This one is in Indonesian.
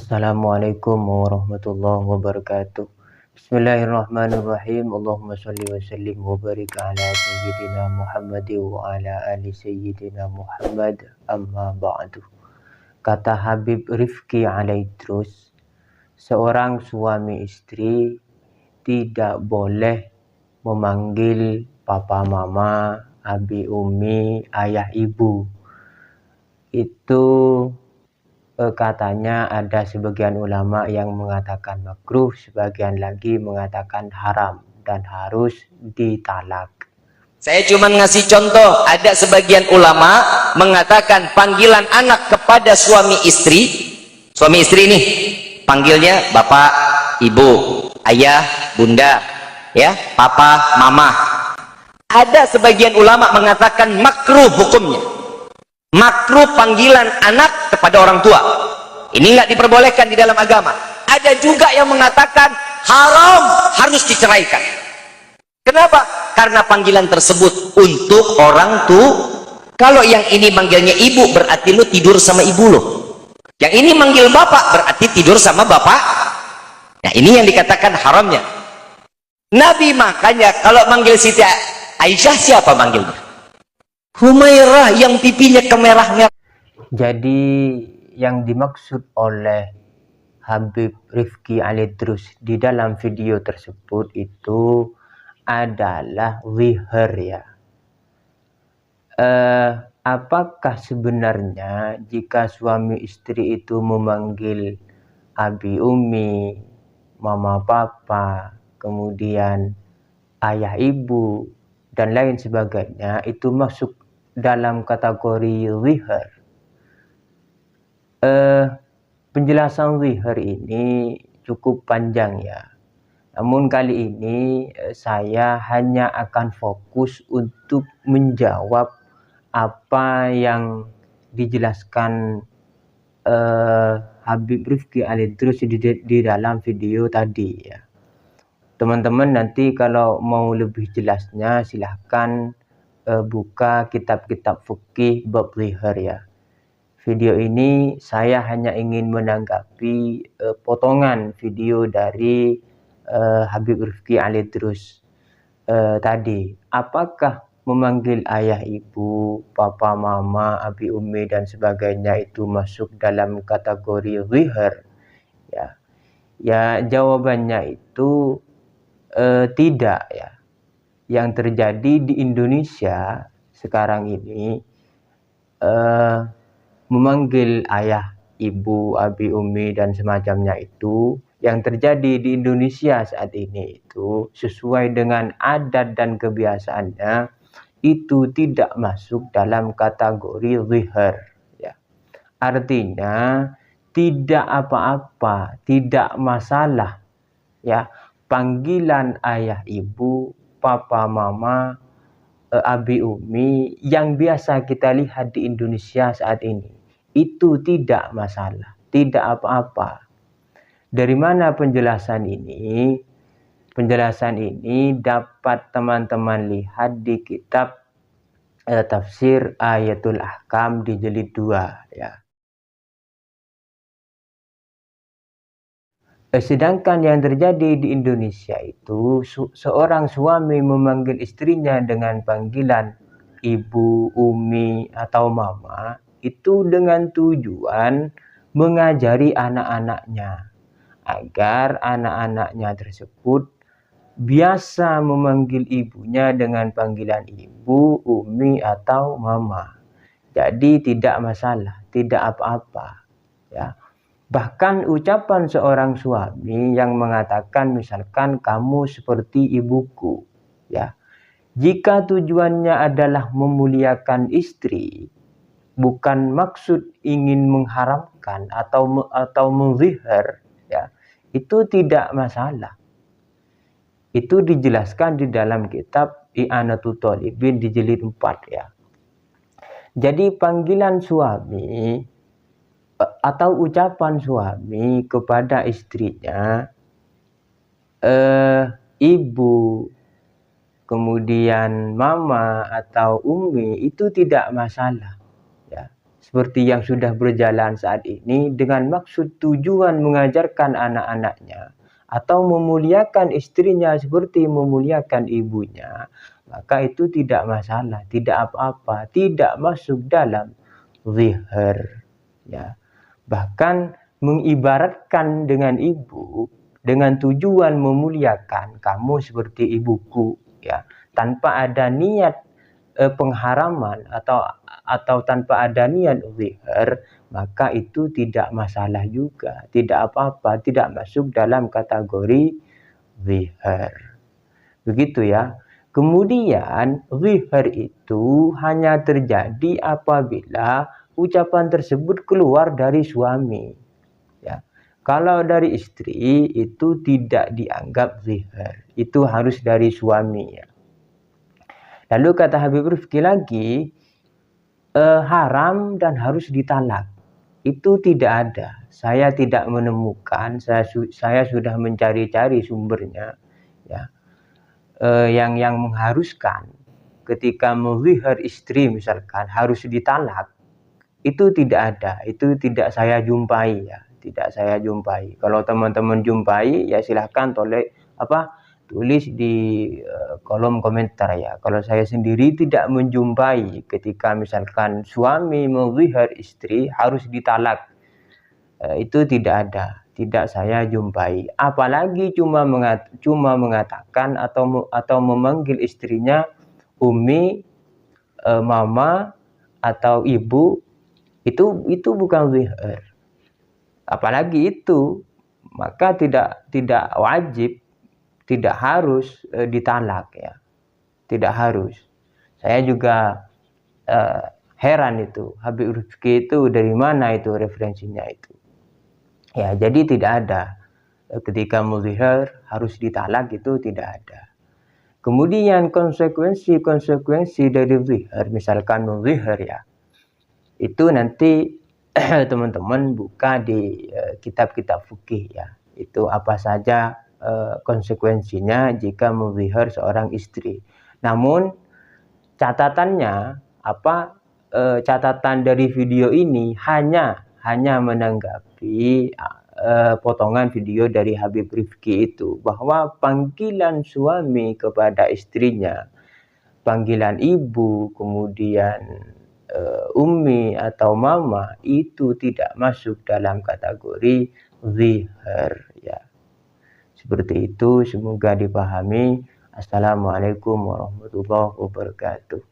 Assalamualaikum warahmatullahi wabarakatuh. Bismillahirrahmanirrahim. Allahumma sholli wa sallim wa barik ala sayyidina Muhammad wa ala ali sayyidina Muhammad, amma ba'du. Kata Habib Rifqi Alaidrus, seorang suami istri tidak boleh memanggil papa mama, abi umi, ayah ibu. Itu katanya ada sebagian ulama yang mengatakan makruh, sebagian lagi mengatakan haram dan harus ditalak. Saya cuma ngasih contoh, ada sebagian ulama mengatakan panggilan anak kepada suami istri nih panggilnya bapak, ibu, ayah, bunda, ya, papa, mama. Ada sebagian ulama mengatakan makruh hukumnya, makruh panggilan anak kepada orang tua. Ini nggak diperbolehkan di dalam agama. Ada juga yang mengatakan haram, harus diceraikan. Kenapa? Karena panggilan tersebut untuk orang tua. Kalau yang ini manggilnya ibu, berarti lu tidur sama ibu lo. Yang ini manggil bapak, berarti tidur sama bapak. Nah, ini yang dikatakan haramnya. Nabi makanya kalau manggil Siti Aisyah, siapa manggilnya? Humairah, yang pipinya kemerah-merah. Jadi yang dimaksud oleh Habib Rifqi Alaidrus di dalam video tersebut itu adalah zihar, ya. Apakah sebenarnya jika suami istri itu memanggil abi umi, mama papa, kemudian ayah ibu dan lain sebagainya, itu masuk dalam kategori zihar? Penjelasan zihar ini cukup panjang, ya. Namun kali ini saya hanya akan fokus untuk menjawab apa yang dijelaskan Habib Rifqi Alaidrus di dalam video tadi, ya. Teman-teman nanti kalau mau lebih jelasnya silahkan buka kitab-kitab fikih bab zihar, ya. Video ini saya hanya ingin menanggapi potongan video dari Habib Rifqi Alaidrus tadi. Apakah memanggil ayah ibu, papa mama, abi umi dan sebagainya itu masuk dalam kategori zihar? Ya, ya jawabannya itu tidak, ya. Yang terjadi di Indonesia sekarang ini, memanggil ayah, ibu, abi, umi dan semacamnya itu, yang terjadi di Indonesia saat ini itu sesuai dengan adat dan kebiasaannya, itu tidak masuk dalam kategori zihar, ya. Artinya tidak apa-apa, tidak masalah, ya, panggilan ayah, ibu, papa, mama, abi, umi yang biasa kita lihat di Indonesia saat ini. Itu tidak masalah, tidak apa-apa. Dari mana penjelasan ini? Penjelasan ini dapat teman-teman lihat di kitab tafsir Ayatul Ahkam di jilid 2, ya. Sedangkan yang terjadi di Indonesia itu seorang suami memanggil istrinya dengan panggilan ibu, umi, atau mama itu dengan tujuan mengajari anak-anaknya agar anak-anaknya tersebut biasa memanggil ibunya dengan panggilan ibu, umi, atau mama. Jadi tidak masalah, tidak apa-apa, ya. Bahkan ucapan seorang suami yang mengatakan misalkan kamu seperti ibuku, ya. Jika tujuannya adalah memuliakan istri, bukan maksud ingin mengharamkan atau menzihar, ya, itu tidak masalah. Itu dijelaskan di dalam kitab I'anatul Talibin di jilid 4, ya. Jadi panggilan suami atau ucapan suami kepada istrinya ibu, kemudian mama atau umi, itu tidak masalah, ya. seperti yang sudah berjalan saat ini dengan maksud tujuan mengajarkan anak-anaknya atau memuliakan istrinya seperti memuliakan ibunya, maka itu tidak masalah, tidak apa-apa, tidak masuk dalam zihar, ya. Bahkan mengibaratkan dengan ibu dengan tujuan memuliakan, kamu seperti ibuku, ya, tanpa ada niat pengharaman atau tanpa ada niat zihar, maka itu tidak masalah juga, tidak apa-apa, tidak masuk dalam kategori zihar. Begitu ya. Kemudian zihar itu hanya terjadi apabila ucapan tersebut keluar dari suami, ya. Kalau dari istri itu tidak dianggap zihar, itu harus dari suami, ya. Lalu kata Habib Rifqi lagi, haram dan harus ditalak. Itu tidak ada. Saya tidak menemukan, saya sudah mencari-cari sumbernya, ya. Yang mengharuskan ketika menzihar istri misalkan harus ditalak, itu tidak ada, itu tidak saya jumpai, ya, tidak saya jumpai. Kalau teman-teman jumpai, ya silahkan tulis di kolom komentar, ya. Kalau saya sendiri tidak menjumpai ketika misalkan suami menzihar istri harus ditalak, itu tidak ada, tidak saya jumpai. Apalagi cuma mengatakan atau memanggil istrinya umi, mama atau ibu, itu bukan zihar. Apalagi itu, maka tidak wajib, tidak harus ditalak, ya. Tidak harus. Saya juga heran itu, Habib Rifqi itu dari mana itu referensinya itu. Ya, jadi tidak ada ketika muzihar harus ditalak, itu tidak ada. Kemudian konsekuensi dari zihar, misalkan muzihar, ya, itu nanti teman-teman buka di kitab-kitab fikih, ya. Itu apa saja konsekuensinya jika muzihar seorang istri. Namun catatannya catatan dari video ini hanya menanggapi potongan video dari Habib Rifqi itu, bahwa panggilan suami kepada istrinya, panggilan ibu, kemudian ummi atau mama, itu tidak masuk dalam kategori zihar, ya. Seperti itu, semoga dipahami. Assalamualaikum warahmatullahi wabarakatuh.